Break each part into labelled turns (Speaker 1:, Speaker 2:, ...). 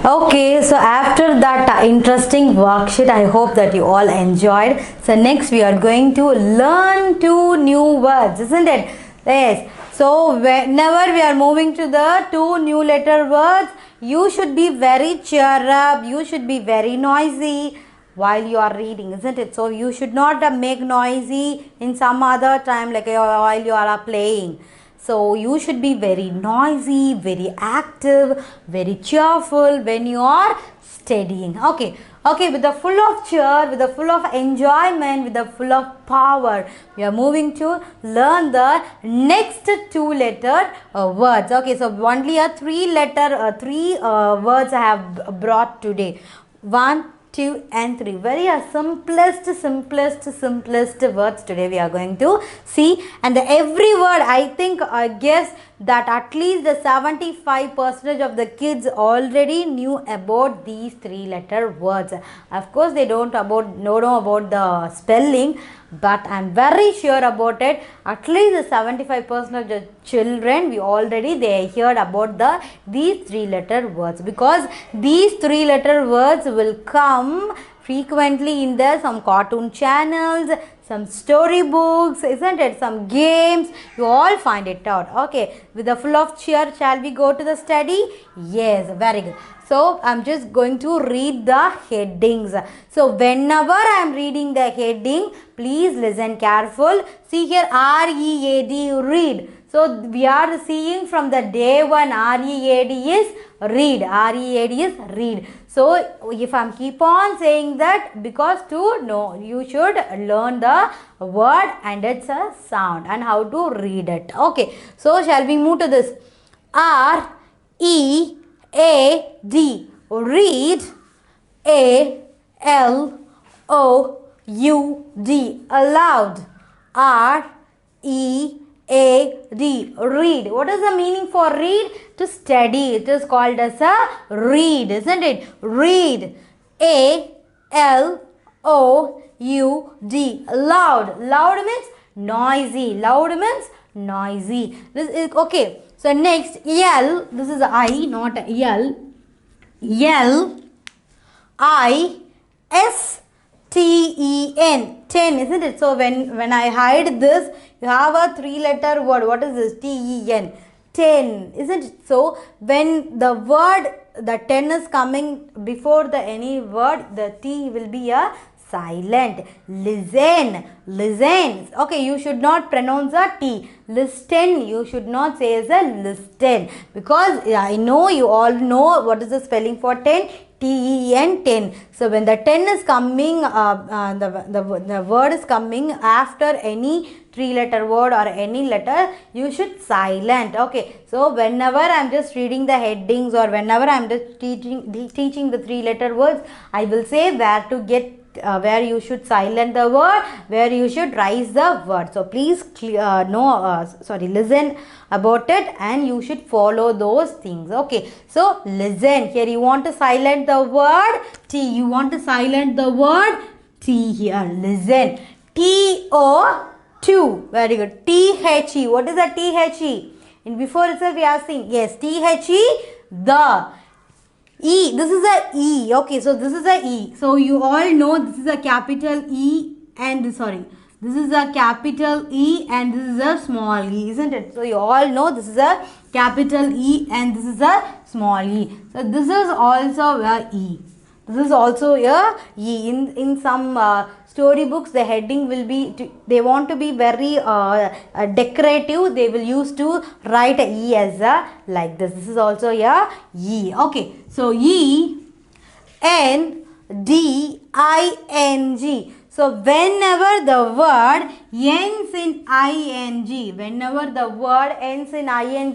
Speaker 1: Okay, so after that interesting worksheet, I hope that you all enjoyed. So next we are going to learn two new words, isn't it? Yes. So whenever we are moving to the two new letter words, you should be very cheer up. You should be very noisy while you are reading, isn't it? So you should not make noisy in some other time, like while you are playing. So you should be very noisy, very active, very cheerful when you are studying. Okay, with the full of cheer, with the full of enjoyment, with the full of power, we are moving to learn the next two letter words. Okay, so only a three words I have brought today. 1, 2 and 3. Very simplest words today we are going to see, and every word I guess that at least the 75% of the kids already knew about these three letter words. Of course they don't know about the spelling, but I am very sure about it. At least the 75% of the children they heard about these three letter words, because these three letter words will come frequently in some cartoon channels, some storybooks, isn't it? Some games, you all find it out. Okay, with the full of cheer, shall we go to the study? Yes, very good. So I'm just going to read the headings. So whenever I am reading the heading, please listen careful. See here, R-E-A-D, read. So we are seeing from the day one, R-E-A-D is read. R-E-A-D is read. So if I keep on saying that, because to know, you should learn the word and its sound and how to read it. Okay, so shall we move to this? R-E-A-D, read. A-L-O-U-D, aloud. R-E-A-D, read. What is the meaning for read? To study. It is called as a read, isn't it? Read. A-L-O-U-D, loud. Loud means noisy. Loud means noisy. This is okay. So next, L. This is I, not L. L I S T-E-N, 10, isn't it? So when I hide this, you have a three letter word. What is this? T-E-N, 10, isn't it? So when the word, the 10 is coming before any word, the T will be a silent. Listen. Okay, you should not pronounce a T. Listen, you should not say as a listen, because I know you all know what is the spelling for 10. T-E-N, 10. So when the 10 is coming, the word is coming after any three letter word or any letter, you should silent. Okay, so whenever I am just reading the headings, or whenever I am just teaching the three letter words, I will say where to get where you should silent the word, where you should rise the word. So please listen about it, and you should follow those things. Okay, so listen. Here you want to silent the word T. You want to silent the word T here. Listen. T-O-2. Very good. T-H-E. What is the T-H-E? In before itself we have seen. Yes, T-H-E, the. E, this is a E. Okay, so this is a E. So you all know this is a capital E and this is a capital E and this is a small e, isn't it? So you all know this is a capital E and this is a small e. So this is also a E. This is also a E. In some storybooks, the heading will be, they want to be very decorative. They will use to write a E as a like this. This is also a E. Okay, so E, N, D, I, N, G. So whenever the word ends in ing, whenever the word ends in ing,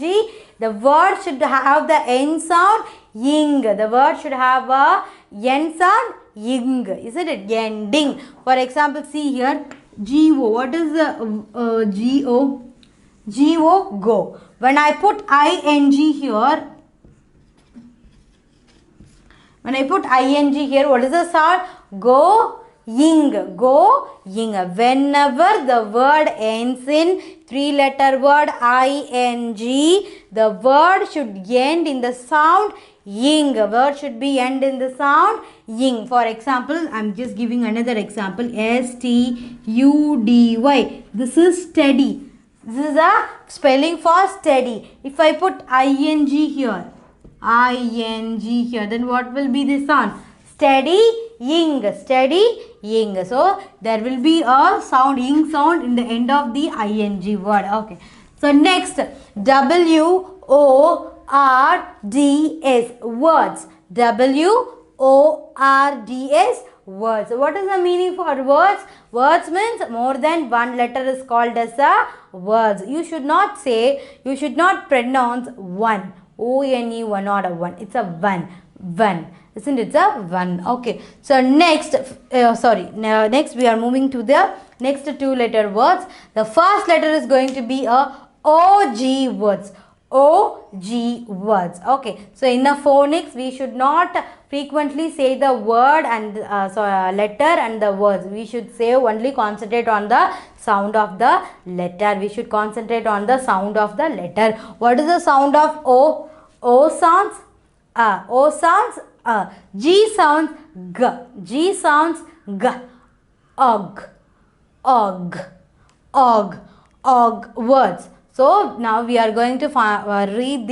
Speaker 1: the word should have the end sound ing. The word should have a end sound ing, isn't it? Ending. For example, see here, G-O. What is the G-O? G-O, go. When I put ing here, what is the sound? Go, Ying. Go, ying. Whenever the word ends in 3-letter word ing, the word should end in the sound ying. Word should be end in the sound ying. For example, I am just giving another example. study. This is steady. This is a spelling for steady. If I put ing here, then what will be the sound? Steady ying. Steady ying. So there will be a sound ying sound in the end of the ing word. Okay. So next, words. Words. words. Words. What is the meaning for words? Words means more than one letter is called as a words. You should not pronounce one. O-N-E, one, not a one. It's a one. One. Isn't it? It's a one. Okay. So next, next we are moving to the next 2-letter words. The first letter is going to be a OG words. OG words. Okay. So in the phonics, we should not frequently say the word and letter and the words. We should say only concentrate on the sound of the letter. We should concentrate on the sound of the letter. What is the sound of O? O sounds O sounds G sounds G. G sounds G. Og. Og. Og. Og words. So now we are going to read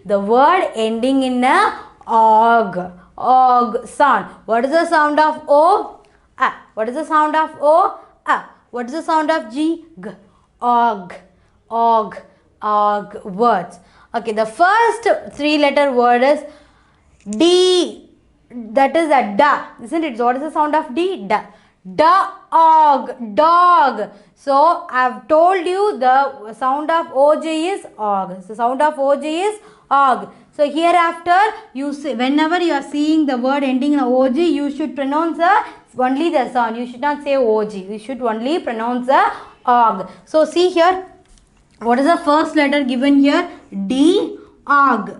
Speaker 1: the word ending in a og. Og sound. What is the sound of O? What is the sound of O? What is the sound of G? G. Og. Og. Og words. Okay, the first 3-letter word is D. That is a da, isn't it? So what is the sound of D? Da. Dog. Dog. So I have told you the sound of OJ is og. So sound of OJ is og. So hereafter you say, whenever you are seeing the word ending in OG, you should pronounce only the sound. You should not say OG. You should only pronounce og. So see here. What is the first letter given here? D. Og.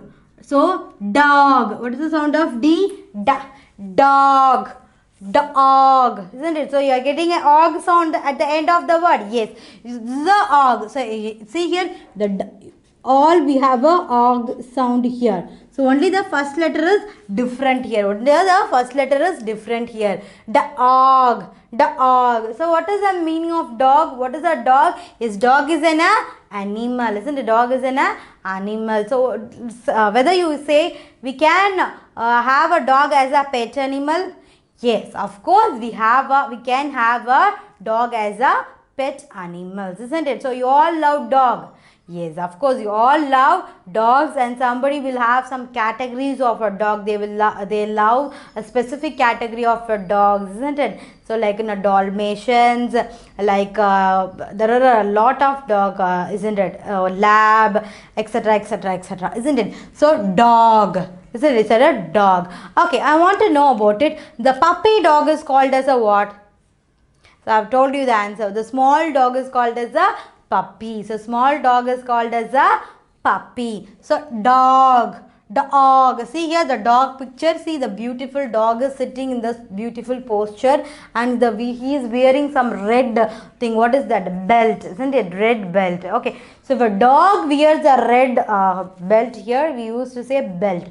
Speaker 1: So dog. What is the sound of D? Da. Dog. Dog. Isn't it? So you are getting an og sound at the end of the word. Yes. This is the og. So see here. All we have a og sound here. So only the first letter is different here. Only the first letter is different here. Dog. Dog. So what is the meaning of dog? What is a dog? Dog is an animal. Isn't it? Dog is an animal. So whether you say we can have a dog as a pet animal. Yes, of course we can have a dog as a pet animal, isn't it? So you all love dog. Yes, of course you all love dogs, and somebody will have some categories of a dog. They love a specific category of a dog, isn't it? So like Dalmatians, like there are a lot of dog, isn't it? Lab, etc, etc, etc, isn't it? So dog. Isn't it? It's a dog. Okay, I want to know about it. The puppy dog is called as a what? So I have told you the answer. The small dog is called as a puppy. So small dog is called as a puppy. So dog. Dog. See here the dog picture. See the beautiful dog is sitting in this beautiful posture, and he is wearing some red thing. What is that? Belt. Isn't it? Red belt. Okay. So if a dog wears a red belt here, we used to say belt.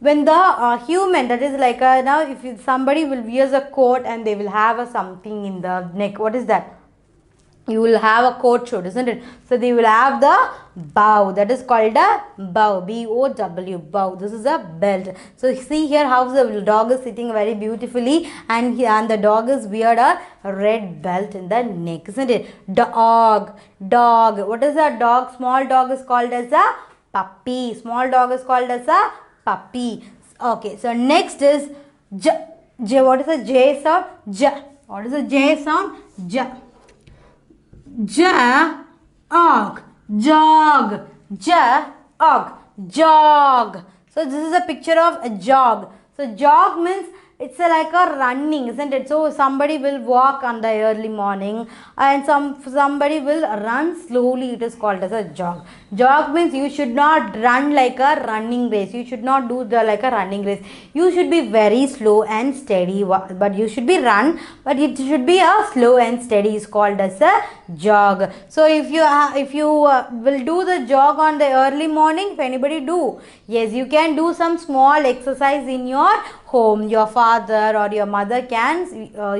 Speaker 1: When the human, that is like now if somebody will wears a coat and they will have something in the neck. What is that? You will have a coat shoot, isn't it? So they will have the bow. That is called a bow. B-O-W. Bow. This is a belt. So see here how the dog is sitting very beautifully, and the dog is weared a red belt in the neck, isn't it? Dog. Dog. What is a dog? Small dog is called as a puppy. Small dog is called as a puppy. Okay. So next is J. J. What is the J sound? J. What is the J sound? J. Jog. Jog. Jog. Jog. So this is a picture of a jog. So jog means it's like a running, isn't it? So somebody will walk on the early morning and somebody will run slowly. It is called as a jog. Jog means you should not run like a running race. You should not do like a running race. You should be very slow and steady, but you should be run, but it should be a slow and steady. Is called as a jog. So if you will do the jog on the early morning, if anybody do, yes, you can do some small exercise in your home. Your father or your mother can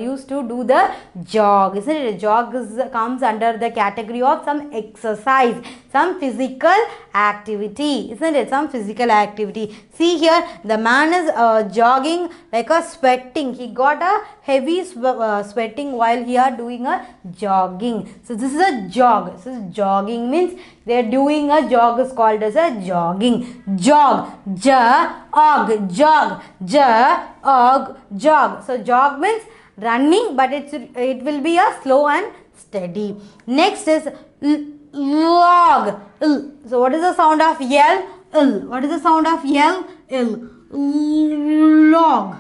Speaker 1: used to do the jog, isn't it? A jog comes under the category of some exercise, some physical activity, isn't it? Some physical activity. See here, the man is jogging like a sweating. He got a heavy sweating while he are doing a jogging. So this is a jog. This is jogging means they are doing a jog is called as a jogging. Jog, jog, jog. So jog means running, but it will be a slow and steady. Next is log. So what is the sound of L? What is the sound of L? Log.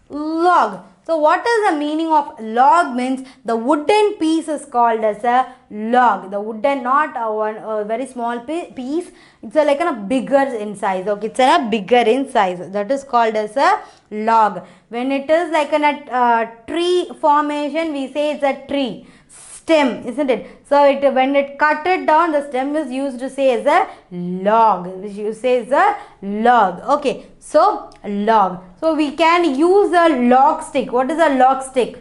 Speaker 1: Log. So what is the meaning of log? Means the wooden piece is called as a log. The wooden, not a very small piece. It's like a bigger in size. Okay, it's a bigger in size. That is called as a log. When it is like a tree formation, we say it's a tree stem, isn't it? So when it cut it down, the stem is used to say as a log, which you say is a log. Okay, so log. So we can use a log stick. What is a log stick?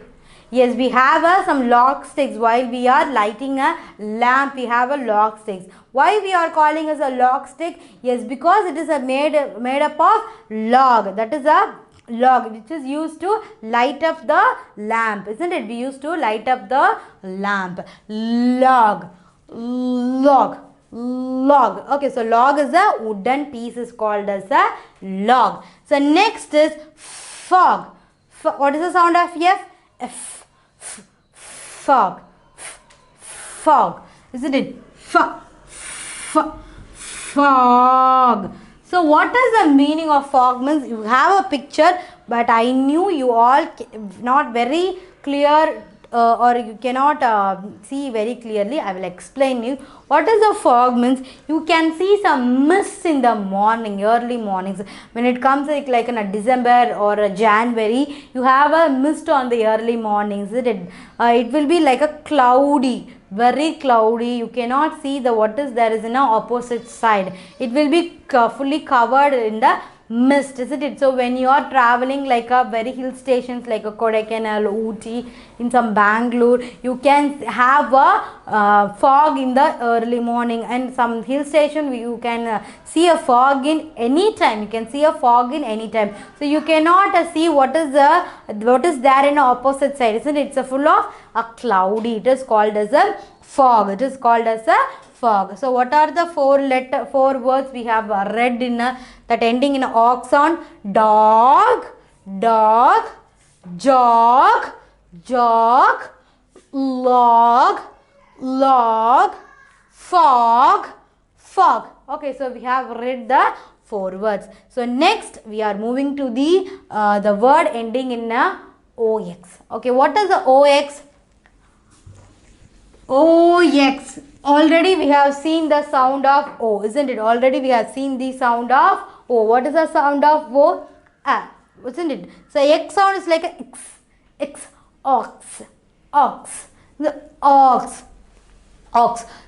Speaker 1: Yes, we have some log sticks. While we are lighting a lamp, we have a log sticks. Why we are calling as a log stick? Yes, because it is made up of log. That is a log which is used to light up the lamp, isn't it? We used to light up the lamp. Log. Okay, so log is a wooden piece is called as a log. So next is fog. What is the sound of F? Fog. Fog, isn't it? Fog. So what is the meaning of fog? Means you have a picture, but I knew you all not very clear or you cannot see very clearly. I will explain you. What is the fog? Means you can see some mist in the morning, early mornings. When it comes like in a December or a January, you have a mist on the early mornings. It will be like a cloudy, very cloudy. You cannot see what is there is in the opposite side. It will be fully covered in the mist, isn't it? So when you are traveling like a very hill stations like a Kodaikanal, Ooty, in some Bangalore, you can have a fog in the early morning, and some hill station you can see a fog in any time. You can see a fog in any time. So you cannot see what is there in the opposite side, isn't it? It's full of a cloudy. It is called as a fog. It is called as a fog. So what are the four words we have read in that ending in ox sound? Dog, jog, log, fog. Okay, so we have read the four words. So next we are moving to the word ending in ox. Okay, what is the ox? Ox. Already we have seen the sound of O, isn't it? Already we have seen the sound of O. What is the sound of O? Isn't it? So X sound is like a X, ox. The ox.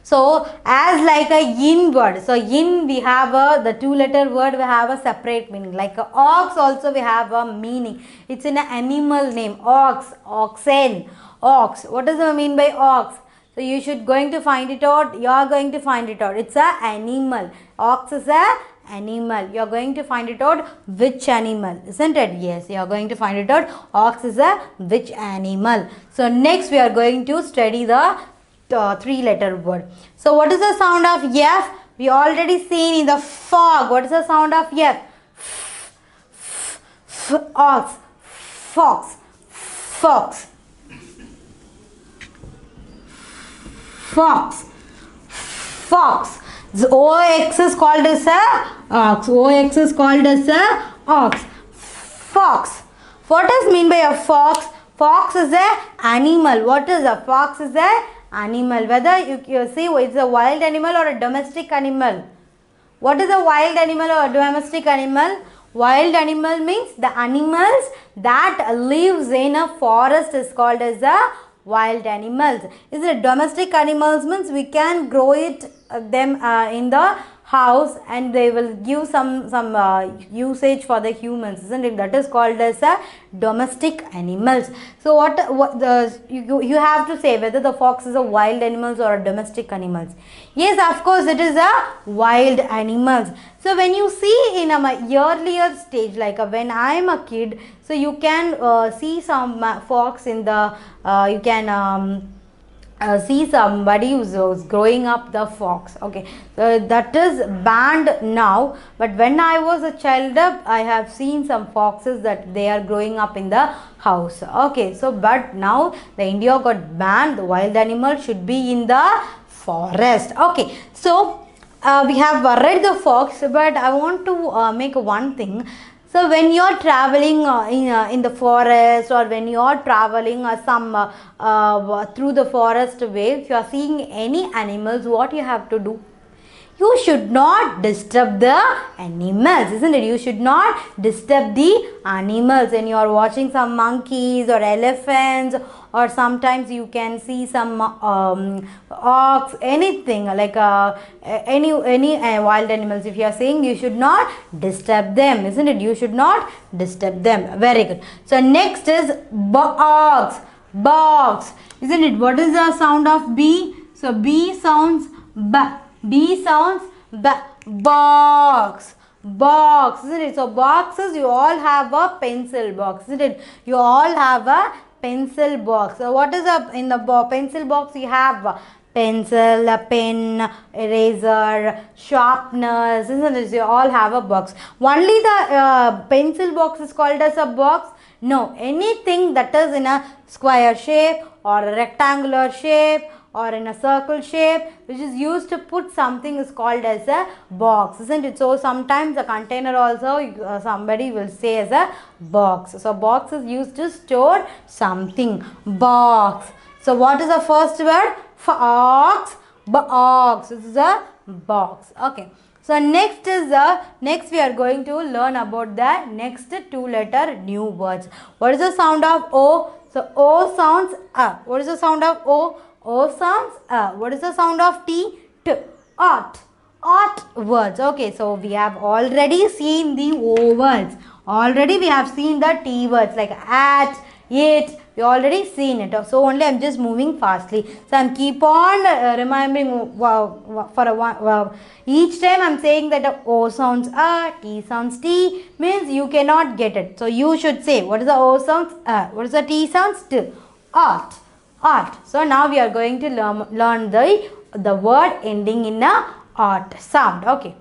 Speaker 1: So as like a yin word. So yin we have the two-letter word we have a separate meaning. Like a ox also we have a meaning. It's in an animal name. Ox, oxen, ox. What does it mean by ox? So you should going to find it out. You are going to find it out. It's a animal. Ox is a animal. You are going to find it out which animal, isn't it? Yes, you are going to find it out. Ox is a which animal. So next we are going to study the three-letter word. So what is the sound of F? We already seen in the fog. What is the sound of F? Ox, fox. The OX is called as a ox. OX is called as a ox. Fox. What does mean by a fox? Fox is a animal. What is a fox? Is a animal. Whether you see it's a wild animal or a domestic animal. What is a wild animal or a domestic animal? Wild animal means the animals that lives in a forest is called as a wild animals. Is it domestic animals means we can grow it them in the house and they will give some usage for the humans, isn't it? That is called as a domestic animals. So you have to say whether the fox is a wild animals or a domestic animals. Yes, of course it is a wild animals. So when you see in my earlier stage, like when I am a kid, so you can see some fox in the you can see somebody who's growing up the fox. Okay, so that is banned now, but when I was a child I have seen some foxes that they are growing up in the house. Okay, so but now the India got banned. The wild animal should be in the forest. Okay, so we have read the fox, but I want to make one thing. So when you are traveling in the forest, or when you are traveling through the forest way, if you are seeing any animals, what you have to do? You should not disturb the animals, isn't it? You should not disturb the animals. When you are watching some monkeys or elephants, or sometimes you can see some ox, anything like any wild animals. If you are saying, you should not disturb them, isn't it? You should not disturb them. Very good. So next is box. Box, isn't it? What is the sound of B? So B sounds B. B sounds B. Box. Box, isn't it? So boxes, you all have a pencil box, isn't it? You all have a pencil box. So what is up in the pencil box? You have a pencil, a pen, eraser, sharpeners, isn't it? You all have a box. Only the pencil box is called as a box? No, anything that is in a square shape or a rectangular shape or in a circle shape which is used to put something is called as a box, isn't it? So sometimes a container also somebody will say as a box. So box is used to store something. Box. So what is the first word? Fox. Box. This is a box. Okay. So next we are going to learn about the next 2-letter new words. What is the sound of O? So O sounds A. What is the sound of O? O sounds A. What is the sound of T? T. Ot. Ot words. Okay, so we have already seen the O words. Already we have seen the T words like at, it. We already seen it. So only I am just moving fastly. So I am keep on remembering each time I am saying that the O sounds A, T sounds T, means you cannot get it. So you should say what is the O sounds A, what is the T sounds T. Art. Art. So now we are going to learn the word ending in a art sound. Okay.